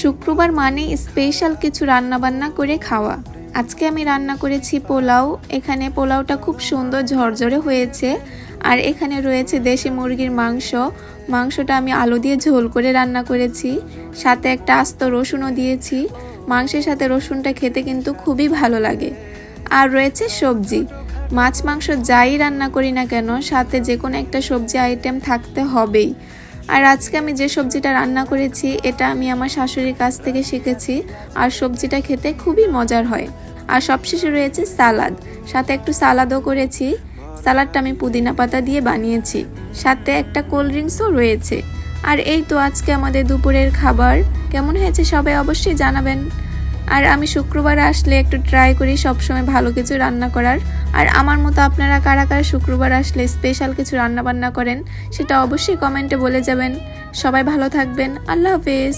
শুক্রবার মানে স্পেশাল কিছু রান্নাবান্না করে খাওয়া। আজকে আমি রান্না করেছি পোলাও। এখানে পোলাওটা খুব সুন্দর ঝরঝরে হয়েছে। আর এখানে রয়েছে দেশি মুরগির মাংস। মাংসটা আমি আলু দিয়ে ঝোল করে রান্না করেছি, সাথে একটা আস্ত রসুনও দিয়েছি। মাংসের সাথে রসুনটা খেতে কিন্তু খুবই ভালো লাগে। আর রয়েছে সবজি। মাছ মাংস যাই রান্না করি না কেন, সাথে যে কোনো একটা সবজি আইটেম থাকতে হবেই। আর আজকে আমি যে সবজিটা রান্না করেছি এটা আমি আমার শাশুড়ির কাছ থেকে শিখেছি। আর সবজিটা খেতে খুবই মজার হয়। আর সবশেষে রয়েছে সালাদ, সাথে একটু সালাদও করেছি। সালাদটা আমি পুদিনা পাতা দিয়ে বানিয়েছি, সাথে একটা কোল্ড ড্রিঙ্কসও রয়েছে। আর এই তো আজকে আমাদের দুপুরের খাবার। কেমন হয়েছে সবাই অবশ্যই জানাবেন। আর আমি শুক্রবার আসলে একটু ট্রাই করি সবসময় ভালো কিছু রান্না করার। আর আমার মতো আপনারা কারা কারা শুক্রবার আসলে স্পেশাল কিছু রান্না বান্না করেন সেটা অবশ্যই কমেন্টে বলে যাবেন। সবাই ভালো থাকবেন। আল্লাহ হাফেজ।